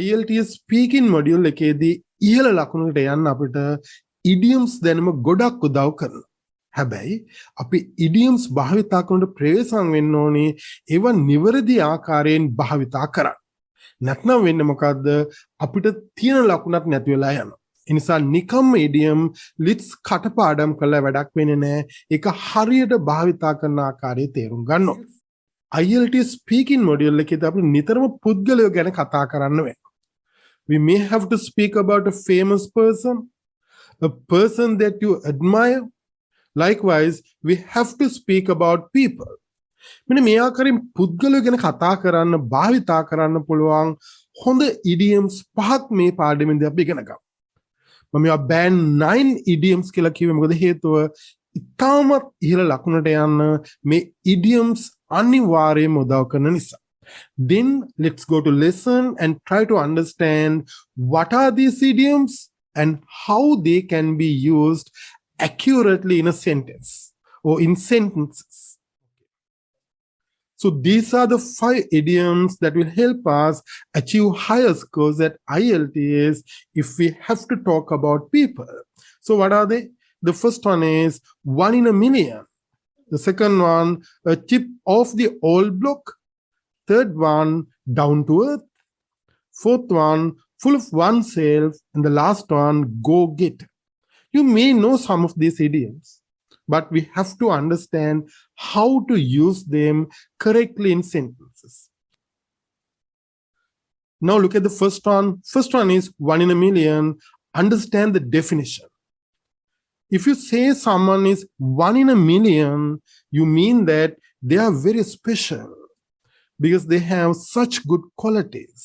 IELTS speaking module එකේදී ඉහළ ලකුණකට යන්න අපිට idioms දැනුම ගොඩක් උදව් කරනවා. හැබැයි අපි idioms භාවිතා කරනකොට ප්‍රවේශම් වෙන්න ඕනේ ඒවා නිවැරදි ආකාරයෙන් භාවිතා කරන්න. නැත්නම් වෙන්නේ මොකද්ද? අපිට තියෙන ලකුණක් නැති වෙලා යනවා. ඒ නිසා නිකම්ම idiom ලිට්ස් කටපාඩම් කළා වැඩක් වෙන්නේ නැහැ. ඒක හරියට භාවිතා කරන ආකාරය තේරුම් ගන්න ඕනේ. IELTS speaking module එකේදී අපි නිතරම පුද්ගලයෝ ගැන කතා කරන්න වෙනවා. We may have to speak about a famous person, a person that you admire. Likewise, we have to speak about people. මෙන්න මේ ආකාරයෙන් පුද්ගලයෝ ගැන කතා කරන්න, භාවිතා කරන්න පුළුවන් හොඳ idioms පහක් මේ පාඩමෙන්දී අපි ඉගෙන ගමු. මම මේවා band 9 idioms කියලා කිව්වේ මොකද හේතුව ඉතාමත් ඉහළ ලකුණට යන්න මේ idioms අනිවාර්යයෙන්ම උදව් කරන නිසා. Then let's go to lesson and try to understand what are these idioms and how they can be used accurately in a sentence or in sentences. So these are the 5 idioms that will help us achieve higher scores at IELTS if we have to talk about people. So what are they? The first one is 1 in a million. The second one, a chip off the old block. Third one, down to earth. Fourth one, full of oneself. And the last one, go get. You may know some of these idioms, but we have to understand how to use them correctly in sentences. Now look at the first one. First one is 1 in a million. Understand the definition. If you say someone is 1 in a million, you mean that they are very special because they have such good qualities.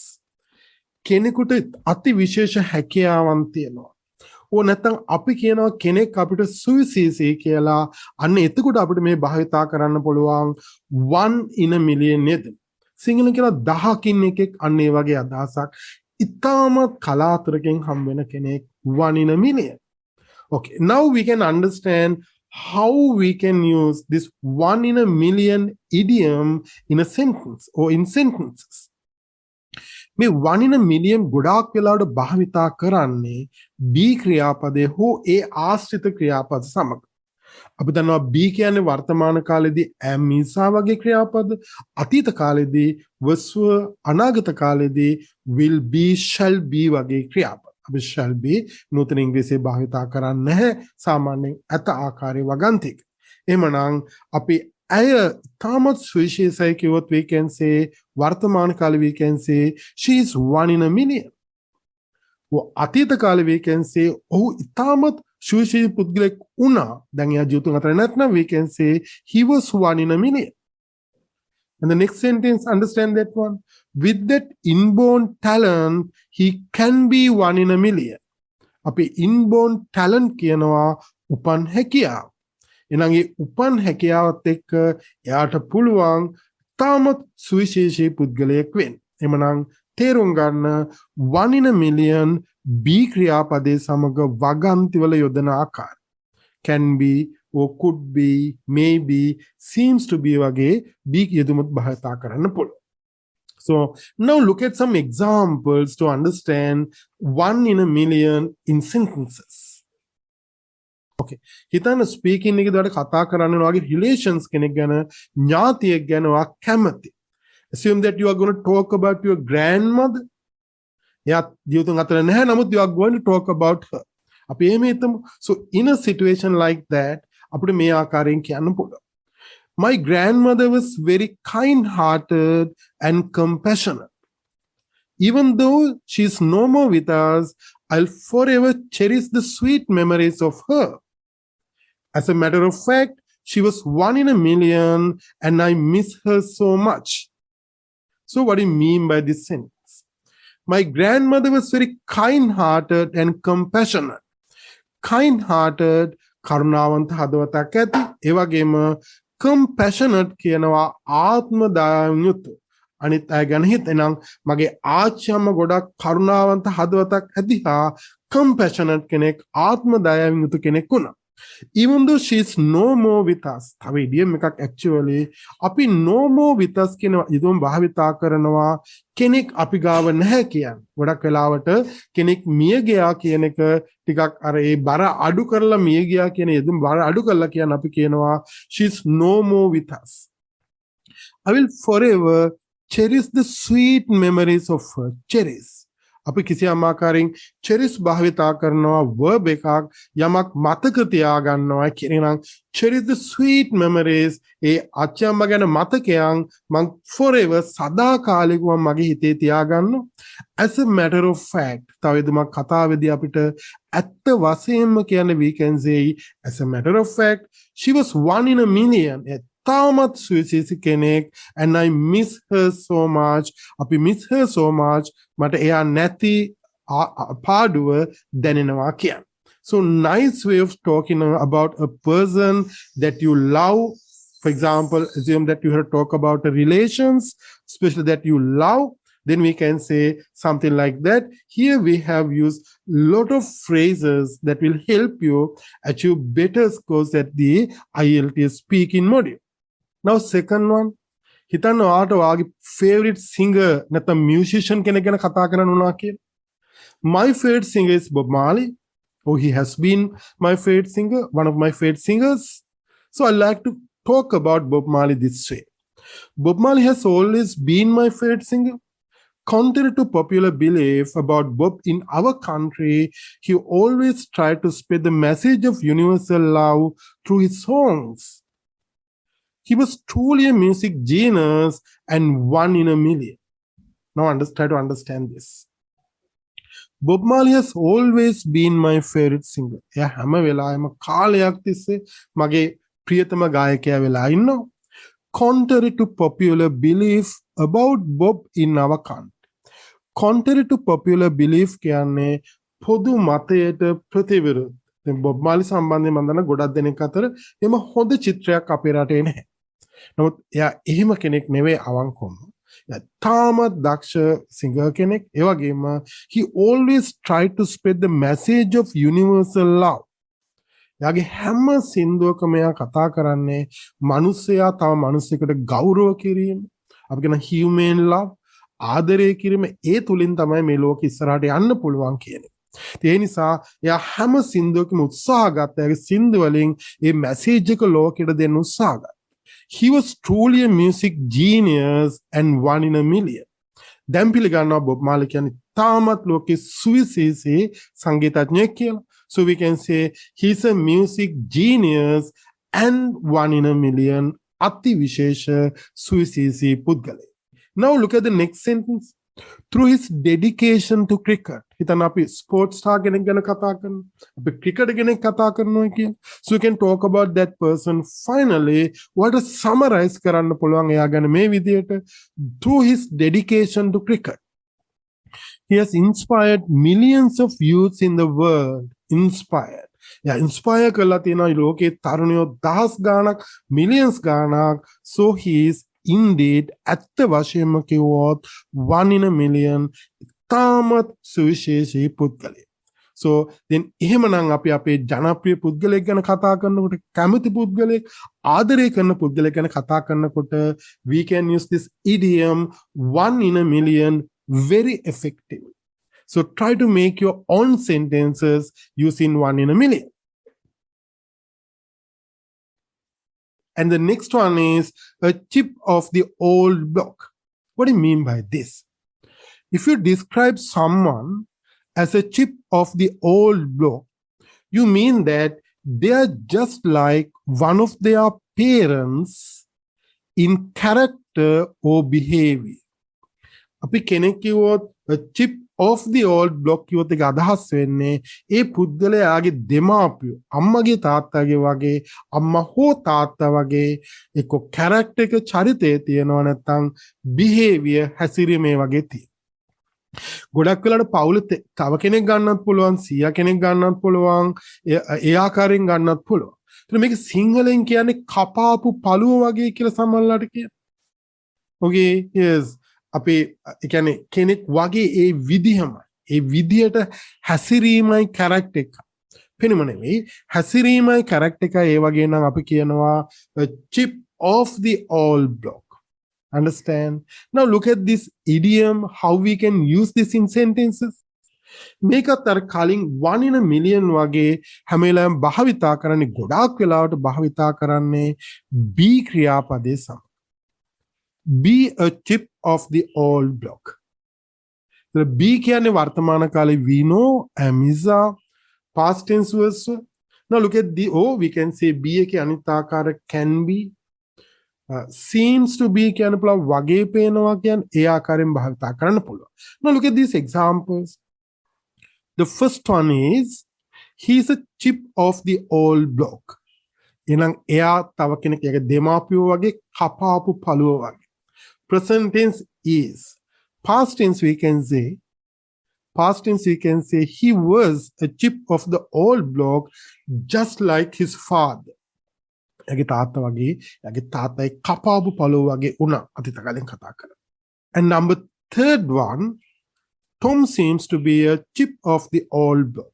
කෙනෙකුට අති විශේෂ හැකියාවන් තියෙනවා. ඕ නැත්නම් අපි කියනවා කෙනෙක් අපිට සුවිශේෂී කියලා. අන්න එතකොට අපිට මේ භාවිතා කරන්න පුළුවන් 1 in a million නේද? සිංහලෙන් කියනවා 1000කින් එකෙක් අන්න ඒ වගේ අදහසක්. ඉතාමත් කලාතුරකින් හම් වෙන කෙනෙක් 1 in a million. Okay, now we can understand how we can use this 1 in a million idiom in a sentence or in sentences. මේ 1 in a million ගොඩාක් වෙලාවට භාවිතා කරන්නේ be ක්‍රියාපදයේ හෝ ඒ ආශ්‍රිත ක්‍රියාපද සමග. අපි දන්නවා be කියන්නේ වර්තමාන කාලෙදී am is වගේ ක්‍රියාපද, අතීත කාලෙදී was were, අනාගත කාලෙදී will be shall be වගේ ක්‍රියාපද. අපි shall be නූතන ඉංග්‍රීසියේ භාවිතා කරන්නේ නැහැ සාමාන්‍යයෙන් අත ආකාරයේ වගන්තික. එහෙමනම් අපි ඇය තාමත් සුවිශේෂයි කිව්වොත් we can say වර්තමාන කාලේ we can say she is 1 in a million. අතීත කාලේ we can say ඔහු ඉතාමත් සුවිශේෂී පුද්ගලෙක් වුණා. දැන් එයා ජීවිතේ අතර නැත්නම් we can say he was 1 in a million. And the next sentence, understand that one. With that inborn talent, he can be 1 in a million. අපි inborn talent කියනවා උපන් හැකියාව. එනං ඒ උපන් හැකියාවත් එක්ක එයාට පුළුවන් තාමත් සුවිශේෂී පුද්ගලයෙක් වෙන්න. එමනම් තේරුම් ගන්න 1 in a million be ක්‍රියාපදයේ සමග වගන්තිවල යොදන ආකාරය. Can be or could be, maybe, seems to be වගේ be යෙදුමත් භාවිතා කරන්න පුළුවන්. So now look at some examples to understand 1 in a million in sentences. Okay. හිතන්න ස්පීකින් එකේදී ඔයාලට කතා කරන්න වගේ relations කෙනෙක් ගැන, ඥාතියෙක් ගැන ඔයා කැමති. Assume that you are going to talk about your grandmother. එයා ජීවිතේ අතර නැහැ නමුත් you are going to talk about her. අපි එහෙම හිතමු. So in a situation like that අපිට මේ ආකාරයෙන් කියන්න පුළුවන්. My grandmother was very kind-hearted and compassionate. Even though she is no more with us, I'll forever cherish the sweet memories of her. As a matter of fact, she was 1 in a million and I miss her so much. So what do you mean by this sentence? My grandmother was very kind-hearted and compassionate. Kind-hearted, කරුණාවන්ත හදවතක් ඇති. ඒ වගේම compassionate කියනවා ආත්ම දයාවෙන් යුතු. අනිත් අය ගැන හිතනනම් මගේ ආච්චියම ගොඩක් කරුණාවන්ත හදවතක් ඇති හා compassionate කෙනෙක් ආත්ම දයාවෙන් යුතු කෙනෙක් වුණා. Even though she is no more with us. තව idiom එකක් actually අපි no more with us කියන idiom භාවිතා කරනවා කෙනෙක් අපි ගාව නැහැ කියන්නේ. ගොඩක් වෙලාවට කෙනෙක් මිය ගියා කියන එක ටිකක් අර ඒ බර අඩු කරලා මිය ගියා කියන idiom බර අඩු කරලා කියන අපි කියනවා she is no more with us. I will forever cherish the sweet memories of her. Cherish. අපි කිසියම් ආකාරයෙන් cherish භාවිතා කරනවා verb එකක් යමක් මතක තියාගන්නවා කියනනම් cherish the sweet memories ඒ අච්චම්ම ගැන මතකයන් මං forever සදාකාලිකව මගේ හිතේ තියාගන්නවා. As a matter of fact තව විදිහක් කතාවේදී අපිට ඇත්ත වශයෙන්ම කියන්නේ we can say as a matter of fact she was one in a million. තාමත් සුවිශේෂී කෙනෙක් and I miss her so much. අපි miss her so much. මට එයා නැති පාඩුව දැනෙනවා කියන. So nice way of talking about a person that you love. For example, assume that you have talk about the relations, especially that you love. Then we can say something like that. Here we have used lot of phrases that will help you achieve better scores at the IELTS speaking module. Now second one, හිතන්න ඔයාට ඔයාගේ favorite singer නැත්නම් musician කෙනෙක් ගැන කතා කරන්න උනා කියලා. My favorite singer is Bob Marley. Oh, he has been my favorite singer, one of my favorite singers. So I like to talk about Bob Marley this way. Bob Marley has always been my favorite singer. Contrary to popular belief about Bob in our country, he always tried to spread the message of universal love through his songs. He was truly a music genius and one in a million. Now try to understand this. Bob Marley has always been my favorite singer. එයා හැම වෙලාවෙම කාලයක් තිස්සේ මගේ ප්‍රියතම ගායකයා වෙලා ඉන්නවා. Contrary to popular belief about Bob in our country. Contrary to popular belief කියන්නේ පොදු මතයට ප්‍රතිවිරුද්ධ. දැන් Bob Marley සම්බන්ධයෙන් මම දන්න ගොඩක් දෙනෙක් අතර එම හොඳ චිත්‍රයක් අපේ රටේ නැහැ. නමුත් එයා එහෙම කෙනෙක් නෙවෙයි අවංකවම. එයා තාමත් දක්ෂ සිංගර් කෙනෙක්. ඒ වගේම he always tried to spread the message of universal love. එයාගේ හැම සින්දුවකම එයා කතා කරන්නේ මිනිස්සයා තව මිනිස්සෙකුට ගෞරව කිරීම. අපි කියන human love ආදරය කිරීම ඒ තුලින් තමයි මේ ලෝකෙ ඉස්සරහට යන්න පුළුවන් කියන්නේ. ඒ නිසා එයා හැම සින්දුවකම උත්සාහ ගත්තා. එයාගේ සින්දු වලින් මේ මැසේජ් එක ලෝකෙට දෙන්න උත්සාහ ගත්තා. He was truly a music genius and one in a million. දැන් පිළිගන්නවා Bob Marley කියන්නේ තාමත් ලෝකෙ සුවිශේෂී සංගීතඥයෙක් කියලා. So we can say he's a music genius and one in a million. අති විශේෂ සුවිශේෂී පුද්ගලයෙක්. Now look at the next sentence. Through his dedication to cricket. හිතන්න අපි sports star කෙනෙක් ගැන කතා කරනවා. අපි cricket කෙනෙක් කතා කරනවා කියන. So you can talk about that person. Finally, what to summarize කරන්න පුළුවන් එයා ගැන මේ විදිහට through his dedication to cricket. He has inspired millions of youths in the world. Inspired. inspire කරලා තියෙනවා ලෝකේ තරුණයෝ දහස් ගාණක් millions ගාණක්. So he is indeed ඇත්ත වශයෙන්ම කිව්වොත් one in a million තාමත් සුවිශේෂී පුද්ගලයෙක්. So then එහෙමනම් අපි අපේ ජනප්‍රිය පුද්ගලයෙක් ගැන කතා කරනකොට කැමති පුද්ගලයෙක් ආදරය කරන පුද්ගලයෙක් ගැන කතා කරනකොට we can use this idiom one in a million very effectively. So try to make your own sentences using one in a million. And the next one is a chip of the old block. What do you mean by this? If you describe someone as a chip of the old block, you mean that they are just like one of their parents in character or behavior. අපි කෙනෙක් කිව්වොත් a chip of the old block කිව්වොත් ඒක අදහස් වෙන්නේ ඒ පුද්ගලයාගේ දෙමාපියෝ අම්මගේ තාත්තාගේ වගේ අම්මා හෝ තාත්තා වගේ එක්ක character එක චරිතය තියෙනවා නැත්නම් behavior හැසිරීමේ වගේ තියෙනවා. ගොඩක් වෙලාවට පවුලේ තව කෙනෙක් ගන්නත් පුළුවන්, සීයා කෙනෙක් ගන්නත් පුළුවන්, ඒ ආකාරයෙන් ගන්නත් පුළුවන්. ඒත් මේක සිංහලෙන් කියන්නේ කපාපු පළුව වගේ කියලා සමහරලාට කියන. Okay, yes. අපි ඒ කියන්නේ කෙනෙක් වගේ ඒ විදිහම ඒ විදියට හැසිරීමයි කැරක්ටර් එක. පෙනුම නෙවෙයි හැසිරීමයි character එකයි ඒ වගේ නම් අපි කියනවා a chip of the old block. Understand? Now look at this idiom, how we can use this in sentences. මේකත් අර කලින් 1 in a million වගේ හැම වෙලාවෙම භාවිතා කරන්නේ ගොඩාක් වෙලාවට භාවිතා කරන්නේ be ක්‍රියාපදයේ සම. Be a chip of the old block. The be කියන්නේ වර්තමාන කාලේ we know, am, is, are, past tense verse. Now look at the we can say be එකේ අනිත් ආකාර can be. Seems to be කියන පුළුවන් වගේ පේනවා කියන්නේ ඒ ආකාරයෙන් භාවිතා කරන්න පුළුවන්. Now look at these examples. The first one is he's a chip of the old block. එහෙනම් එයා තව කෙනෙක් යගේ දෙමාපියෝ වගේ කපාපු පළුව වගේ. Present tense is. Past tense we can say he was a chip of the old block just like his father. යගේ තාත්තා වගේ යගේ තාත්තයි කපාපු පළුව වගේ වුණා අතීත කාලෙන් කතා කරා. And number third one, Tom seems to be a chip of the old block.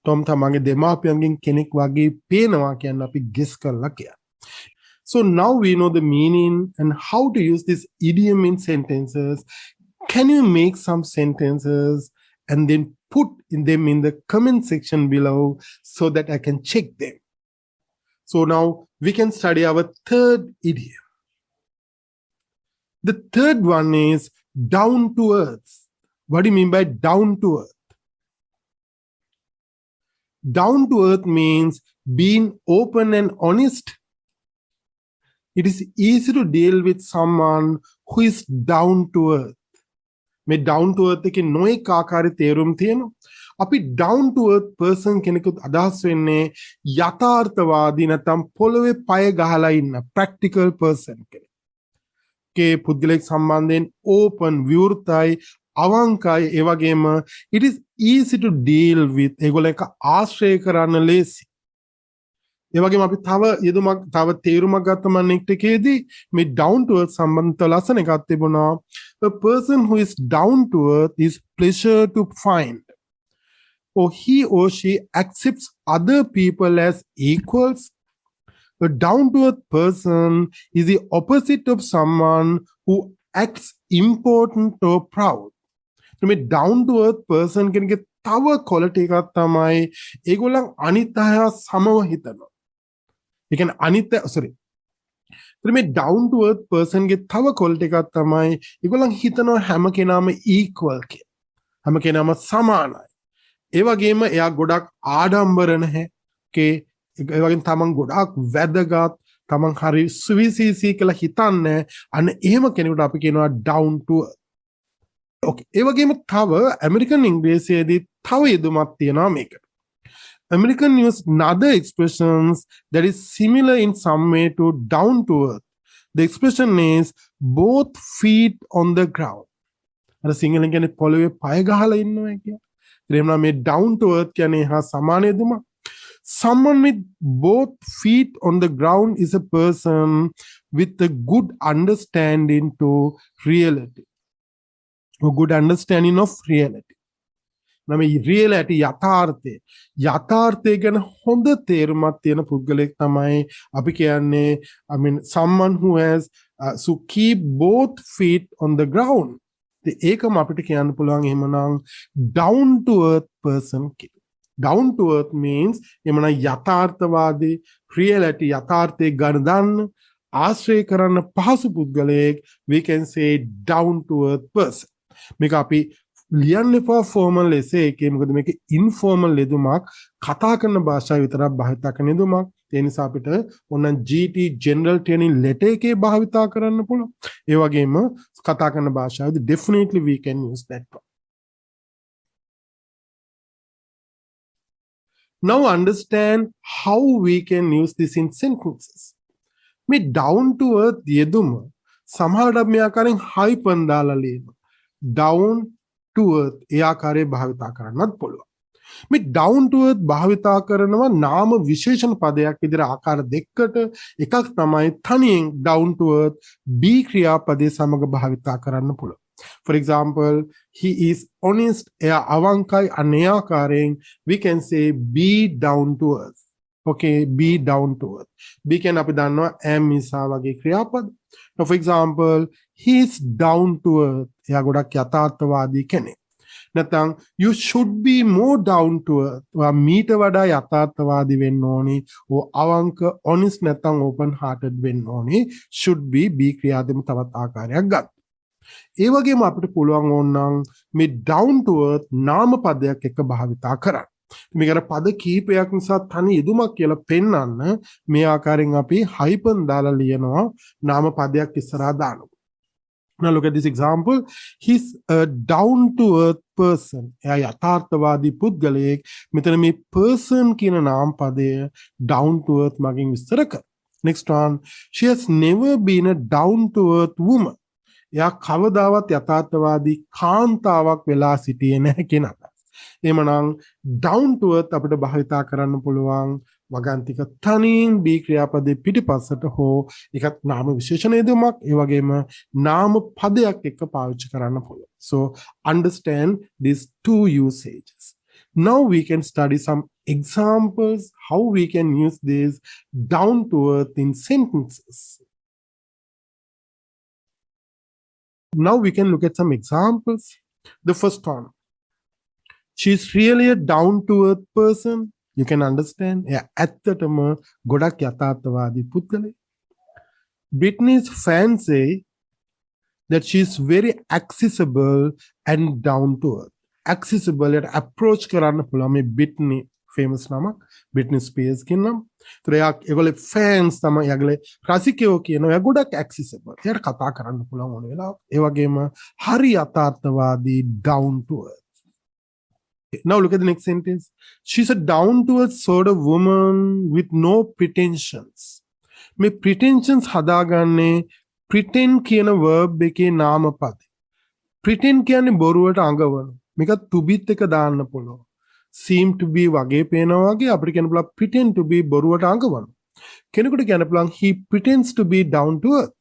Tom තමන්ගේ දෙමාපියන්ගෙන් කෙනෙක් වගේ පේනවා කියන්නේ අපි guess කරලා කියන්නේ. So now we know the meaning and how to use this idiom in sentences. Can you make some sentences and then put them in the comment section below so that I can check them? So now we can study our third idiom. The third one is down to earth. What do you mean by down to earth? Down to earth means being open and honest. It is easy to deal with someone who is down to earth. මේ down to earth එකේ නොඑක ආකාරي තේරුම් තියෙනවා. අපි down to earth person කෙනෙකුත් අදහස් වෙන්නේ යථාර්ථවාදී නැත්නම් පොළවේ පය ගහලා ඉන්න practical person කෙනෙක්. කේ පුද්ගලික සම්බන්ධයෙන් open විවෘතයි අවංකයි ඒ වගේම it is easy to deal with ඒගොල්ලෝ එක ආශ්‍රය කරන්න ලේසි. ඒ වගේම අපි තව යෙදුමක් තව තේරුමක් ගත්තම next එකේදී මේ down to earth සම්බන්ධ ලස්සන එකක් තිබුණා. A person who is down to earth is pleasure to find. Or he or she accepts other people as equals. A down to earth person is the opposite of someone who acts important or proud. මේ down to earth person කෙනෙක්ගේ තව quality එකක් තමයි ඒගොල්ලන් අනිත් අය සමව හිතනවා. ඒ කියන්නේ අනිත් මේ down to earth person ගේ තව quality එකක් තමයි ඒගොල්ලන් හිතනවා හැම කෙනාම equal කියලා. හැම කෙනාම සමානයි. ඒ වගේම එයා ගොඩක් ආඩම්බර නැහැ. ඒ වගේම තමන් ගොඩක් වැදගත් තමන් හරි සුවිශේෂී කියලා හිතන්නේ. අන්න එහෙම කෙනෙකුට අපි කියනවා down to earth. Okay. ඒ වගේම තව American ඉංග්‍රීසියේදී තව යෙදුමක් තියෙනවා මේකට. American use other expressions that is similar in some way to down to earth. The expression is both feet on the ground. අර සිංහලෙන් කියන්නේ පොළවේ පය ගහලා ඉන්නවා කියන්නේ. එහෙනම් මේ down to earth කියන්නේ හා සමාන යෙදුමක්. Someone with both feet on the ground is a person with a good understanding to reality. A good understanding of reality. නම් මේ reality යථාර්ථය ගැන හොඳ තේරුමක් තියෙන පුද්ගලෙක් තමයි අපි කියන්නේ I mean someone who has so keep both feet on the ground. ඒකම අපිට කියන්න පුළුවන් එහෙමනම් down to earth person කියලා. Down to earth means එහෙමනම් යථාර්ථවාදී reality යථාර්ථය ගන්න ආශ්‍රය කරන්න පහසු පුද්ගලයෙක් we can say down to earth person. මේක අපි ලියන්න එපා ෆෝමල් එසේ එකේ මොකද මේක ඉන්ෆෝමල් යෙදුමක් කතා කරන භාෂාව විතරක් භාවිත කරන යෙදුමක් ඒ නිසා අපිට ඕන GT general training letter එකේ භාවිත කරන්න පුළුවන් ඒ වගේම කතා කරන භාෂාවදී definitely we can use that one. Now understand how we can use this in sentences. මේ down to earth යෙදුම සමහරවිට මේ ආකාරයෙන් hyphen දාලා ලියනවා. down to earth ඒ ආකාරයේ භාවිතා කරන්නත් පුළුවන්. මේ down to earth භාවිතා කරනවා නාම විශේෂණ පදයක් විදිහට ආකාර දෙකකට එකක් තමයි තනියෙන් down to earth be ක්‍රියාපදයේ සමග භාවිතා කරන්න පුළුවන්. For example, he is honest, එයා අවංකයි, අනයාකාරයෙන්. We can say be down to earth. Okay, be down to earth. Be can අපි දන්නවා am නිසා වගේ ක්‍රියාපද. Now, for example, he is down to earth. එයා ගොඩක් යථාර්ථවාදී කෙනෙක්. නැත්නම් you should be more down to earth. ඔයා මීට වඩා යථාර්ථවාදී වෙන්න ඕනේ. ඔය අවංක honest නැත්නම් open hearted වෙන්න ඕනේ. should be ක්‍රියාවෙම තවත් ආකාරයක් ගන්න. ඒ වගේම අපිට පුළුවන් ඕනනම් මේ down to earth නාම පදයක් එක්ක භාවිතා කරන්න. මේකට පද කීපයක් නිසා තනි යෙදුමක් කියලා පෙන්වන්න මේ ආකාරයෙන් අපි හයිපන් දාලා ලියනවා නාම පදයක් ඉස්සරහා දානවා. Now look at this example. He's a down to earth person. එයා යථාර්ථවාදී පුද්ගලයෙක්. මෙතන මේ person කියන නාම පදය down to earth මගින් විස්තර කරනවා. Next one. She has never been a down to earth woman. එයා කවදාවත් යථාර්ථවාදී කාන්තාවක් වෙලා සිටියේ නැහැ කෙනෙක්. එමනම් down to earth අපිට භාවිතා කරන්න පුළුවන් වගන්තික තනින් be ක්‍රියාපදේ පිටිපස්සට හෝ එකක් නාම විශේෂණ යෙදුමක් ඒ වගේම නාම පදයක් එක්ක පාවිච්චි කරන්න පුළුවන්. So understand these two usages. Now we can study some examples how we can use this down to earth in sentences. Now we can look at some examples. The first one. She's really a down-to-earth person. You can understand. ඇත්තටම ගොඩක් යථාර්ථවාදී පුද්ගලෙක්. Britney's fans say that she's very accessible and down-to-earth. Accessible and approach කරන්න පුළුවන් මේ Britney famous නමක්. Britney Spears කියන නම. ඒතර ඒගොල්ලේ fans තමයි ඒගොල්ලේ රසිකයෝ කියනවා. එයා ගොඩක් accessible. එයාට කතා කරන්න පුළුවන් ඕන වෙලාවක. ඒ වගේම හරි යථාර්ථවාදී down-to-earth. Now look at the next sentence. She's a down-to-earth sort of woman with no pretensions. මේ pretensions හදාගන්නේ pretend කියන verb එකේ නාමපද. pretend කියන්නේ බොරුවට අඟවන. මේක to be එක දාන්න පුළුවන්. seem to be වගේ පේනවා වගේ අපිට කියන්න පුළුවන් pretend to be බොරුවට අඟවන. කෙනෙකුට කියන්න පුළුවන් he pretends to be down to earth.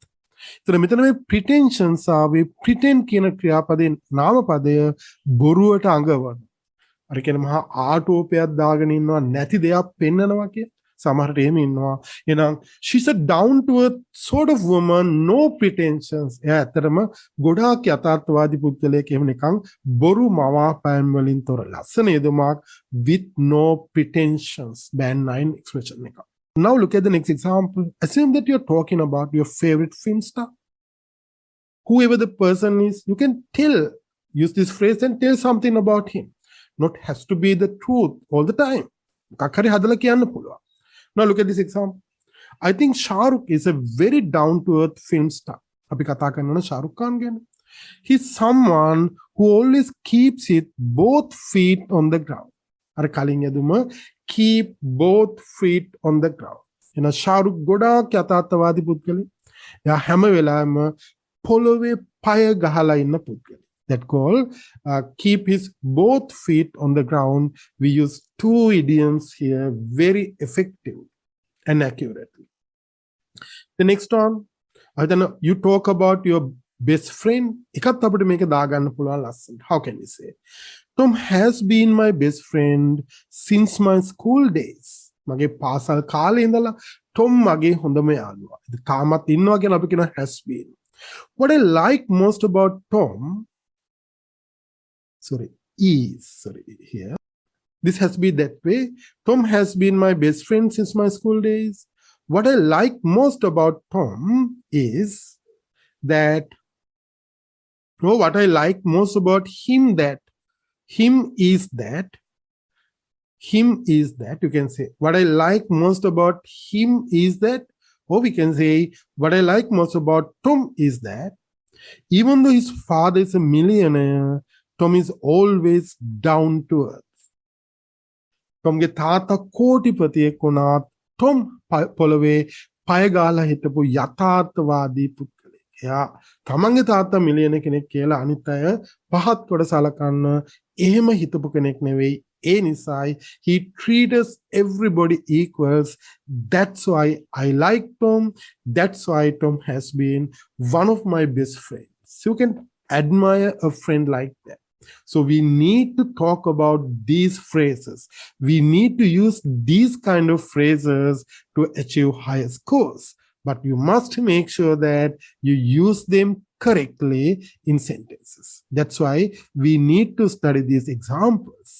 ඒතර මෙතන මේ pretensions ආවේ pretend කියන ක්‍රියාපදේ නාමපදය බොරුවට අඟවන. අර කියන මහා ආටෝපයක් දාගෙන ඉන්නවා නැති දෙයක් පෙන්නනවා කිය. සමහරට එහෙම ඉන්නවා. එහෙනම් she's a down to earth sort of woman, no pretensions. එයා ඇත්තටම ගොඩාක් යථාර්ථවාදී පුද්ගලයෙක්. එහෙම නිකන් බොරු මවාපෑම් වලින් තොර ලස්සන යෙදුමක් with no pretensions. Band 9 expression එක. Now look at the next example. Assume that you're talking about your favorite film star. Whoever the person is, you can use this phrase and tell something about him. Not has to be the truth all the time. Kakari hadala kiyanna puluwa. Now look at this example. I think Shah Rukh is a very down to earth film star. Api katha karana Shah Rukh Khan ගැන. He's someone who always keeps it both feet on the ground. Ar kalin yaduma keep both feet on the ground. Ena Shah Rukh ගොඩාක් යථාර්ථවාදී පුද්ගලෙක්. එයා හැම වෙලාවෙම පොළොවේ පය ගහලා ඉන්න පුද්ගලෙක්. That call keep his both feet on the ground. We use two idioms here very effective and accurately. The next one, you talk about your best friend. එකත් අපිට මේක දාගන්න පුළුවන් ලස්සන. How can we say? Tom has been my best friend since my school days. මගේ පාසල් කාලේ ඉඳලා Tom මගේ හොඳම යාළුවා. ඒක තාමත් ඉන්නවා කියලා අපි කියනවා has been. What I like most about Tom here. This has been that way. Tom has been my best friend since my school days. What I like most about Tom is that, what I like most about him is that, you can say, what I like most about him is that, or we can say, what I like most about Tom is that, even though his father is a millionaire, Tom is always down to earth. Tomගේ තාත්තා කෝටිපතියෙක් වුණාත් Tom පොළවේ පය ගාලා හිටපු යථාර්ථවාදී පුද්ගලයෙක්. එයා තමන්ගේ තාත්තා මිලියන කෙනෙක් කියලා අනිත් අය පහත් කොට සලකන්න එහෙම හිතපු කෙනෙක් නෙවෙයි. ඒ නිසායි he treats everybody equals. That's why I like Tom. That's why Tom has been one of my best friends. So you can admire a friend like that. So we need to talk about these phrases. We need to use these kind of phrases to achieve higher scores. But you must make sure that you use them correctly in sentences. That's why we need to study these examples.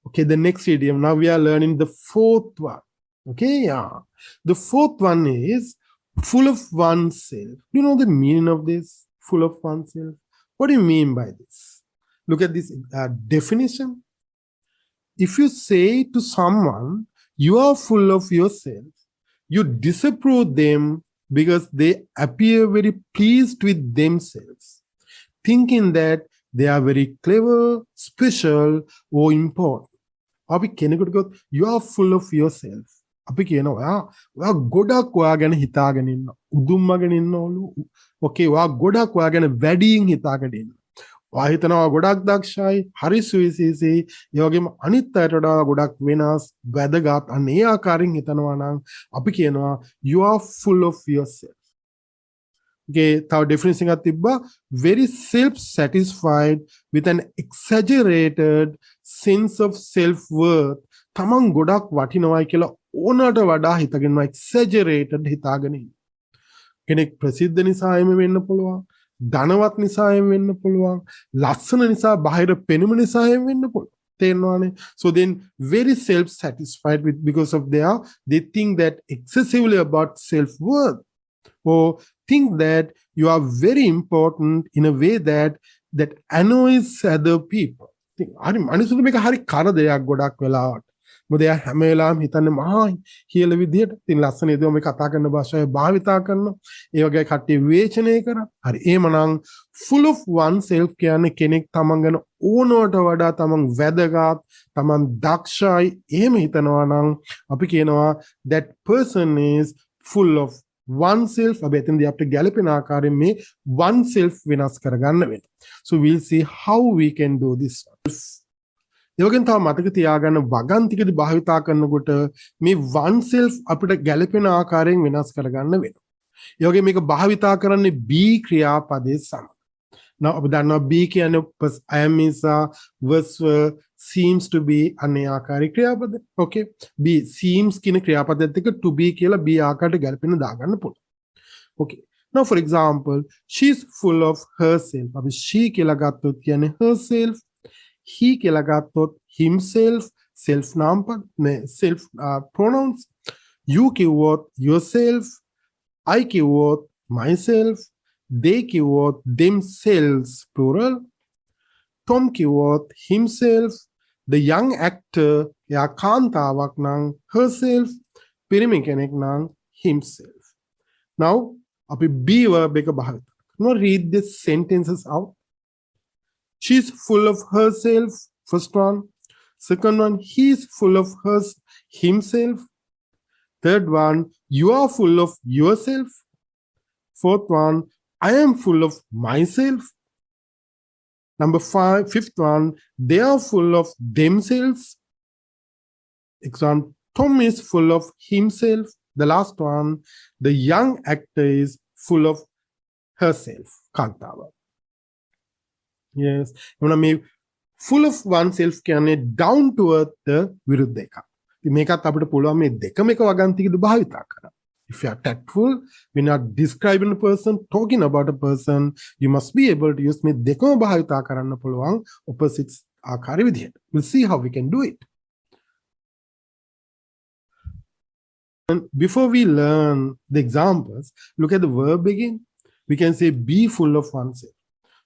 Okay, the next idiom. Now we are learning the fourth one. Okay, yeah. The fourth one is full of oneself. You know the meaning of this? Full of oneself. What do you mean by this? Look at this definition. If you say to someone, you are full of yourself, you disapprove them because they appear very pleased with themselves, thinking that they are very clever, special, or important. You are full of yourself. අපි කියනවා ඔයා ගොඩක් ඔයා ගැන හිතාගෙන ඉන්න උදුම්මගෙන ඉන්නවලු ඕකේ ඔයා ගොඩක් ඔයා ගැන වැඩියෙන් හිතාගෙන ඉන්න ඔයා හිතනවා ගොඩක් දක්ෂයි හරි සුවිශේෂී ඒ වගේම අනිත් අයට වඩා ගොඩක් වෙනස් වැදගත් අන්න ඒ ආකාරයෙන් හිතනවා නම් අපි කියනවා you are full of yourself. Okay, තව definition එකක් තිබ්බා very self satisfied with an exaggerated sense of self worth. තමන් ගොඩක් වටිනවයි කියලා ඕනට වඩා හිතගෙනවා exaggerated හිතාගෙන ඉන්න. කෙනෙක් ප්‍රසිද්ධ නිසා එම වෙන්න පුළුවන්, ධනවත් නිසා එම වෙන්න පුළුවන්, ලස්සන නිසා බාහිර පෙනුම නිසා එම වෙන්න පුළුවන්. තේරෙනවනේ? So then very self satisfied with because of they think that excessively about self worth or think that you are very important in a way that annoys other people. හරි මිනිස්සුන්ට මේක හරි කරදරයක් ගොඩක් වෙලාවට. මොකද එයා හැම වෙලාවෙම හිතන්නේ මහා කියලා විදියට තින් ලස්සන ඒදෝ මේ කතා කරන භාෂාවේ භාවිතා කරනවා. ඒ වගේ කට්ටිය විවේචනය කරා. හරි එහෙමනම් full of oneself කියන්නේ කෙනෙක් තමන් ගැන ඕනවට වඩා තමන් වැදගත්, තමන් දක්ෂයි එහෙම හිතනවා නම් අපි කියනවා that person is full of oneself. අපි එතනදී අපිට ගැළපෙන ආකාරයෙන් මේ oneself වෙනස් කරගන්න වෙනවා. So we'll see how we can do this. ඒවගෙන් තව මතක තියාගන්න වගන්තිකදී භාවිතා කරනකොට මේ oneself අපිට ගැළපෙන ආකාරයෙන් වෙනස් කරගන්න වෙනවා. ඒ වගේ මේක භාවිතා කරන්නේ be ක්‍රියාපදයේ සමග. Now අපි දන්නවා be කියන්නේ I am is was seems to be අනේ ආකාරී ක්‍රියාපද. Okay. be seems කියන ක්‍රියාපදයට එක to be කියලා be ආකාරයට ගැළපෙන දාගන්න පුළුවන්. Okay. Now for example, she's full of herself. අපි she කියලා ගත්තොත් කියන්නේ herself. He කියලා ගත්තොත් himself, self නාමපද self pronouns. You කිව්වොත් yourself, I කිව්වොත් myself, they කිව්වොත් themselves plural, Tom කිව්වොත් himself, the young actor එයා කාන්තාවක් නම් herself, පිරිමි කෙනෙක් නම් himself. Now අපි be verb එක භාවිත කරනවා. Now read the sentences out. She's full of herself, first one. Second one, he's full of himself. Third one, you are full of yourself. Fourth one, I am full of myself. Number fifth one, they are full of themselves. Example, Tom is full of himself. The last one, the young actor is full of herself. Kantava. Yes. Full of oneself කියන්නේ down to earth විරුද්ධ එකක්. ඉතින් මේකත් අපිට පුළුවන් මේ දෙකම එක වගන්තිකද භාවිතා කරන්න. If you are tactful, when you are describing a person, talking about a person, you must be able to use මේ දෙකම භාවිතා කරන්න පුළුවන් opposites ආකාරي විදිහට. We'll see how we can do it. And before we learn the examples, look at the verb again. We can say be full of oneself.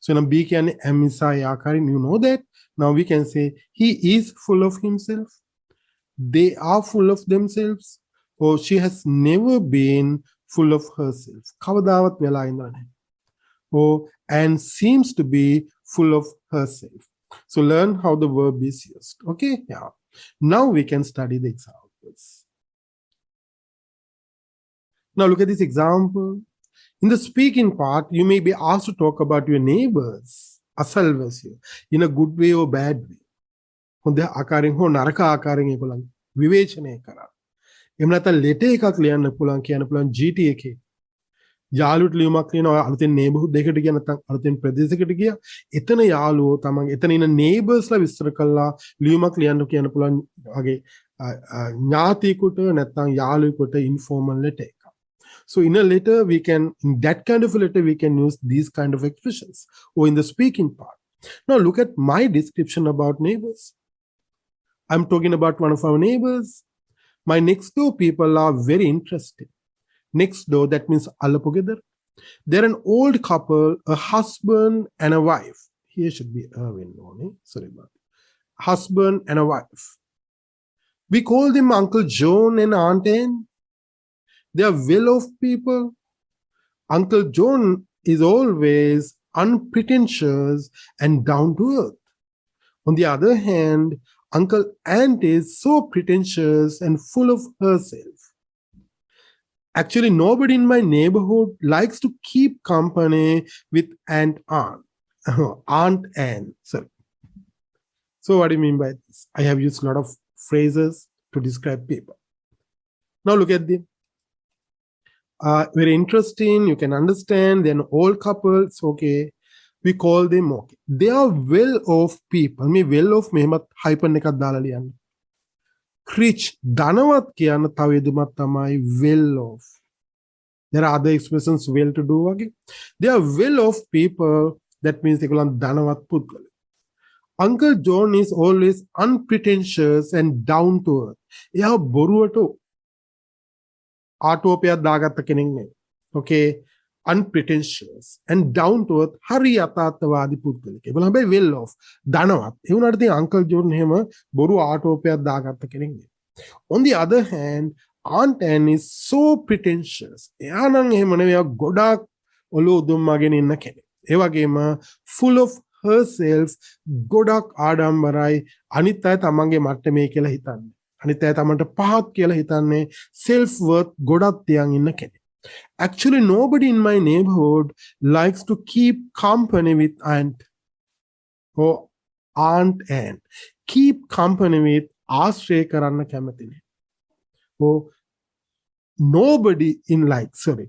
So now be can am is akarin, you know that. Now we can say he is full of himself. They are full of themselves. Or she has never been full of herself. Kavadawat vela indane. Or and seems to be full of herself. So learn how the verb is used. Okay? Yeah. Now we can study the examples. Now look at this example. In the speaking part, you may be asked to talk about your neighbors, asalvasiya, in a good way or bad way. හොඳ ආකාරයෙන් හෝ නරක ආකාරයෙන් ඒගොල්ලන් විවේචනය කරා. එහෙම නැත්නම් ලෙටර් එකක් ලියන්න පුළුවන් කියන්න පුළුවන් GT එකේ. යාළුවට ලියුමක් ලියනවා අලුතෙන් neighborhood එකකට ගියා නැත්නම් අලුතෙන් ප්‍රදේශයකට ගියා. එතන යාළුවෝ තමන් එතන ඉන්න neighborsලා විස්තර කළා ලියුමක් ලියන්න කියන්න පුළුවන් වගේ ඥාතියෙකුට නැත්නම් යාළුවෙකුට informal letter එකක්. So in a letter we can, in that kind of a letter we can use these kind of expressions or in the speaking part. Now look at my description about neighbors. I'm talking about one of our neighbors. My next door people are very interesting. Next door, that means alla together. They're an old couple, a husband and a wife. Here should be Irwin only. Sorry about it. Husband and a wife. We call them Uncle John and Aunt Anne. They are well-off people. Uncle John is always unpretentious and down to earth. On the other hand, Uncle Aunt is so pretentious and full of herself. Actually, nobody in my neighborhood likes to keep company with Aunt Anne. Sorry. So what do you mean by this? I have used a lot of phrases to describe people. Now look at them. Very interesting. You can understand. They're an old couple. It's okay. We call them okay. They are well-off people. Me well-off මෙහෙමත් hyphen එකක් දාලා ලියන්න. Rich, ධනවත් කියන තව යෙදුමක් තමයි well-off. There are other expressions well-to-do වගේ. They are well-off people. That means ඒගොල්ලන් ධනවත් පුද්ගලයෝ. Uncle John is always unpretentious and down to earth. එයා බොරුවට ආටෝපයක් දාගත්ත කෙනෙක් නෙවෙයි. Okay, unpretentious and down to earth. හරි යථාර්ථවාදී පුද්ගලෙක්. ඒගොල්ලන් හැබැයි well-off, ධනවත්. ඒ වුණාට ඉතින් Uncle John එහෙම බොරු ආටෝපයක් දාගත්ත කෙනෙක් නෙවෙයි. On the other hand, Aunt Anne is so pretentious. එයා නම් එහෙම නෙවෙයි. එයා ගොඩාක් ඔලුව උදුම්මගෙන ඉන්න කෙනෙක්. ඒ වගේම full of herself, ගොඩක් ආඩම්බරයි. අනිත් අය තමන්ගේ මට්ටමේ කියලා හිතන්නේ. අනිත් අය තමන්ට පහත් කියලා හිතන්නේ. self worth ගොඩක් තියන් ඉන්න කෙනෙක්. Actually, nobody in my neighborhood likes to keep company with Aunt Anne. Keep company with ආශ්‍රය කරන්න කැමති නෑ. Nobody in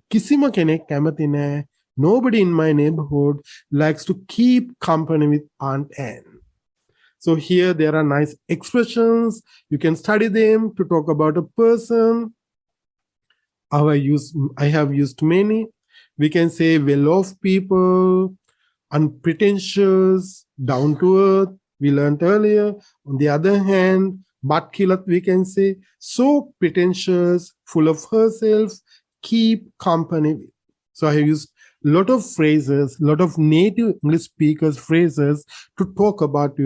කිසිම කෙනෙක් කැමති නෑ. Nobody in my neighborhood likes to keep company with Aunt Anne. So here there are nice expressions. You can study them to talk about a person. I have used many. We can say well-off people, unpretentious, down to earth. We learned earlier. On the other hand, but kilat we can say so pretentious, full of herself, keep company with. So I have used lot of phrases, lot of native English speakers phrases to talk about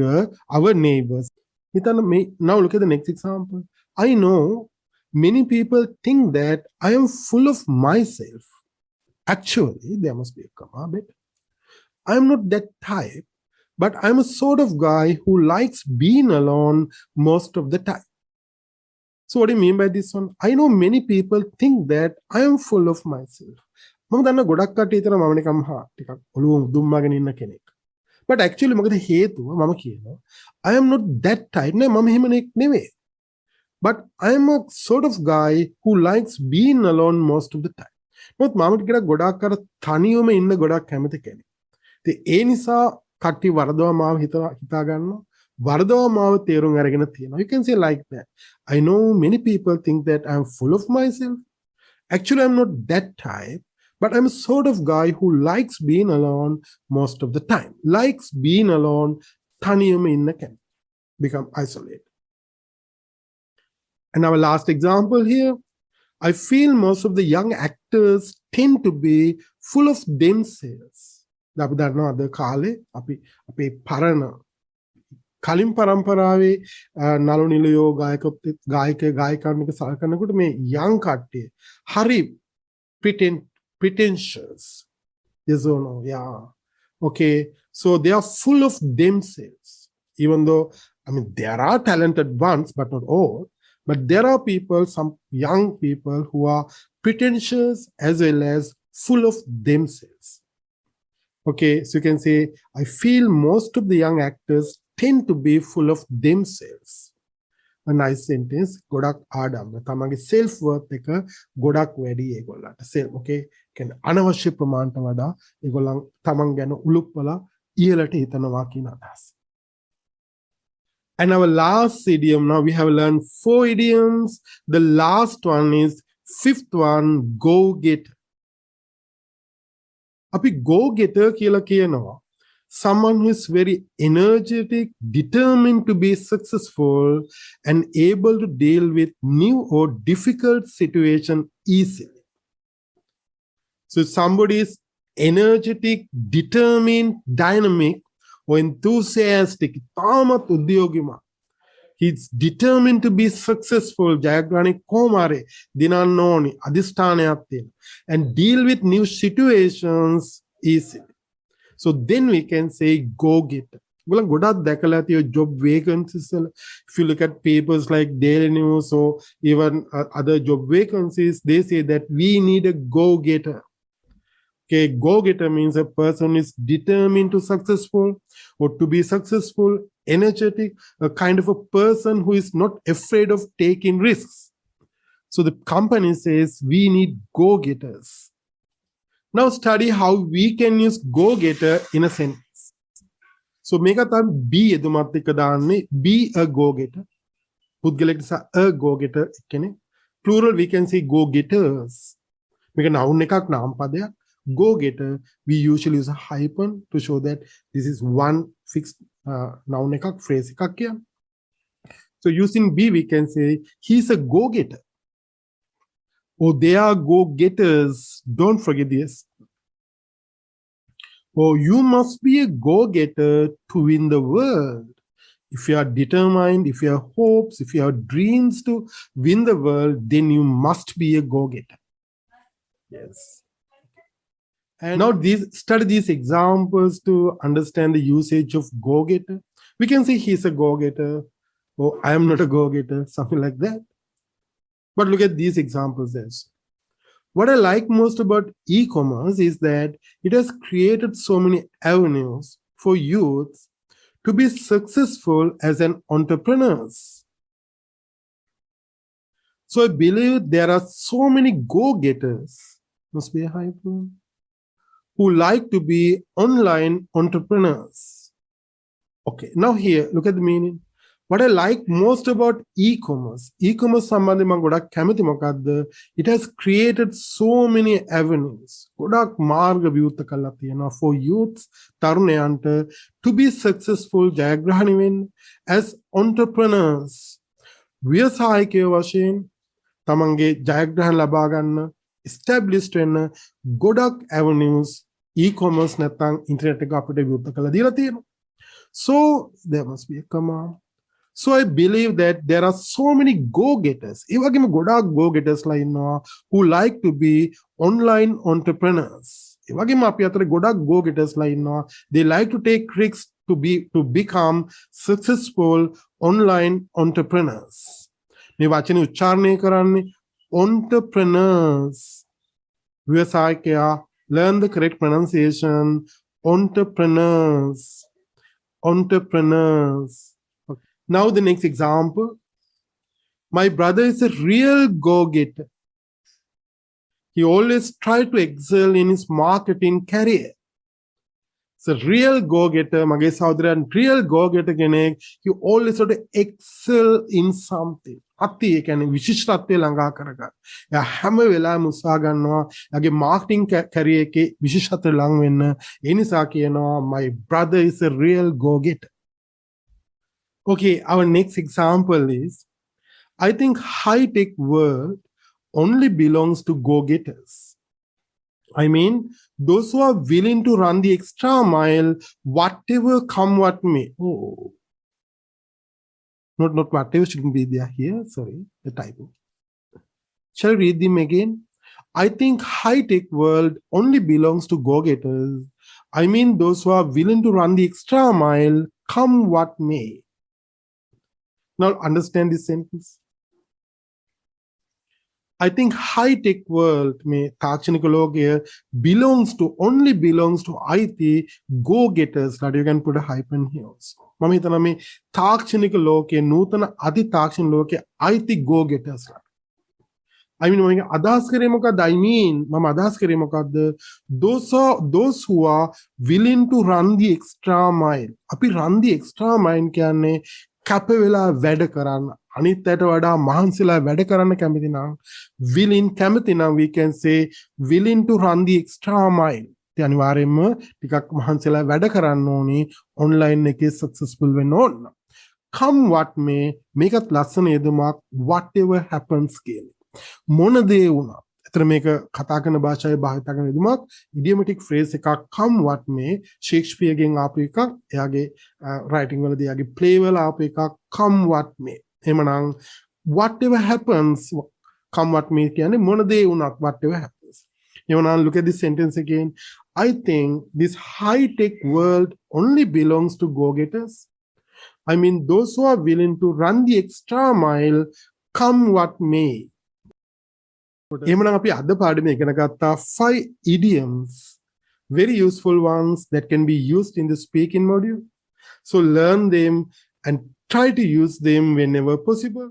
our neighbors. Now look at the next example. I know many people think that I am full of myself. Actually, there must be a comma, but I am not that type, but I'm a sort of guy who likes being alone most of the time. So what do you mean by this one? I know many people think that I am full of myself. මම දන්න ගොඩක් කට්ටිය හිතන මම නිකම් ටිකක් ඔළුව දුම්මාගෙන ඉන්න කෙනෙක්. But actually මොකද හේතුව මම කියනවා I am not that type. නෑ මම එහෙම නෙවෙයි. But I am a sort of guy who likes being alone most of the time. මොකද මම ටිකක් ගොඩක් අර තනියම ඉන්න ගොඩක් කැමති කෙනෙක්. ඉතින් ඒ නිසා කට්ටිය වරදවා මාව හිතා ගන්නවා. වරදවා මාව තේරුම් අරගෙන තියෙනවා. You can say like that. I know many people think that I am full of myself. Actually I am not that type. But I'm a sort of guy who likes being alone most of the time. Likes being alone, thaniyama inna can become isolated. And our last example here, I feel most of the young actors tend to be full of themselves. අපි දන්නවා අද කාලේ අපි පරණ කලින් පරම්පරාවේ නළු නිළියෝ ගායකයන් එක සලකනකොට මේ young කට්ටිය හරි pretentious. Yes or no? Yeah. Okay. So they are full of themselves. Even though, I mean, there are talented ones, but not all. But there are people, some young people who are pretentious as well as full of themselves. Okay. So you can say, I feel most of the young actors tend to be full of themselves. A nice sentence. Godak Adam. Tamage self-worth එක ගොඩක් වැඩි ඒගොල්ලන්ට. Okay. අනවශ්‍ය ප්‍රමාණයට වඩා ඒගොල්ලන් තමන් ගැන උලුප්පලා ඉහළට හිතනවා කියන අදහස. And our last idiom, now we have learned 4 idioms. The last one is, fifth one, go-getter. අපි go-getter කියලා කියනවා. Someone who is very energetic, determined to be successful and able to deal with new or difficult situation easily. So if somebody is energetic, determined, dynamic, or enthusiastic, තාමත් උද්‍යෝගිමත්. He's determined to be successful, ජයග්‍රහණය කොහොමාරේ දිනන්න ඕනි, අධිෂ්ඨානයක් තියෙන. And deal with new situations easily. So then we can say go-getter. ඔයගොල්ලන් ගොඩක් දැකලා තියෙන job vacancies වල, if you look at papers like Daily News or even other job vacancies, they say that we need a go-getter. Okay, go-getter means a person is determined to successful or to be successful, energetic, a kind of a person who is not afraid of taking risks. So the company says we need go-getters. Now study how we can use go-getter in a sentence. So මේක තමයි be එදුමත් එක්ක දාන්නේ, be a go-getter. පුද්ගලයෙක් නිසා a go-getter කෙනෙක්. Plural we can say go-getters. මේක noun එකක් නාම පදයක්. Go-getter, we usually use a hyphen to show that this is one fixed noun ekak, phrase ekak here. So using be, we can say he's a go-getter. Or they are go-getters. Don't forget this. Or you must be a go-getter to win the world. If you are determined, if you have hopes, if you have dreams to win the world, then you must be a go-getter. Yes. And now study these examples to understand the usage of go-getter. We can say he's a go-getter, or I am not a go-getter, something like that. But look at these examples there. What I like most about e-commerce is that it has created so many avenues for youths to be successful as an entrepreneurs. So I believe there are so many go-getters, must be a hyphen, who like to be online entrepreneurs. Okay, now here, look at the meaning. What I like most about e-commerce සම්බන්ධයෙන් මම ගොඩක් කැමති මොකද්ද? It has created so many avenues. ගොඩක් මාර්ග විවෘත කරලා තියෙනවා for youths, තරුණයන්ට to be successful, ජයග්‍රහණය වෙන්න as entrepreneurs. ව්‍යවසායකයෝ වශයෙන් තමන්ගේ ජයග්‍රහණ ලබා ගන්න, established වෙන්න ගොඩක් avenues e-commerce නැත්නම් ඉන්ටර්නෙට් එක අපිට විවෘත කරලා දීලා තියෙනවා. So there must be a comma. So I believe that there are so many go-getters. ඒ වගේම ගොඩාක් go-getters ලා ඉන්නවා who like to be online entrepreneurs. ඒ වගේම අපි අතර ගොඩාක් go-getters ලා ඉන්නවා. They like to take risks to become successful online entrepreneurs. මේ වචනේ උච්චාරණය කරන්නේ entrepreneurs. ව්‍යවසායකයා, learn the correct pronunciation. Entrepreneurs. Entrepreneurs. Okay. Now the next example. My brother is a real go-getter. He always tries to excel in his marketing career. It's a real go-getter. මගේ සහෝදරයන් real go-getter කෙනෙක්. He always sort of excel in something. අති ඒ කියන්නේ විශිෂ්ටත්වය ළඟා කරගන්න. එයා හැම වෙලාවෙම උත්සාහ ගන්නවා එයාගේ මාකටිං කැරියර් එකේ විශිෂ්ටත්වයට ලං වෙන්න. ඒ නිසා කියනවා my brother is a real go-getter. Okay, our next example is, I think high-tech world only belongs to go-getters. I mean, those who are willing to run the extra mile, whatever come what may. Oh. Not whatever shouldn't be there here. Sorry, the typo. Shall I read them again? I think high-tech world only belongs to go-getters. I mean those who are willing to run the extra mile, come what may. Now understand this sentence. I think high-tech world may තාක්ෂණික ලෝකය only belongs to IT go-getters. That you can put a hyphen here also. මම හිතනවා මේ තාක්ෂණික ලෝකයේ නූතන අධි තාක්ෂණ ලෝකයේ IT go-getters. I mean, මම අදහස් කරේ මොකක්ද? I mean, මම අදහස් කරේ මොකක්ද? Those who are willing to run the extra mile. අපි run the extra mile කියන්නේ කැප වෙලා වැඩ කරන්න. අනිත් අයට වඩා මහන්සිලා වැඩ කරන්න කැමති නම් willing කැමති නම් we can say willing to run the extra mile. ඒ අනිවාර්යයෙන්ම ටිකක් මහන්සිලා වැඩ කරන්න ඕනේ online එකේ successful වෙන්න ඕන. Come what may, මේකත් ලස්සන යෙදුමක් whatever happens කියන්නේ. මොන දේ වුණත්. එතන මේක කතා කරන භාෂාවේ භාවිත කරන යෙදුමක් idiomatic phrase එකක් come what may ෂේක්ස්පියර් ගෙන් ආපු එකක්. එයාගේ writing වලදී එයාගේ play වල ආපු එකක් come what may. එහෙමනම් whatever happens come what may කියන්නේ මොන දේ වුණත් whatever happens. එහෙමනම් look at this sentence again. I think this high tech world only belongs to go-getters. I mean, those who are willing to run the extra mile, come what may. එහෙමනම් අපි අද පාඩමේ ඉගෙන ගත්තා 5 idioms, very useful ones that can be used in the speaking module. So learn them and try to use them whenever possible.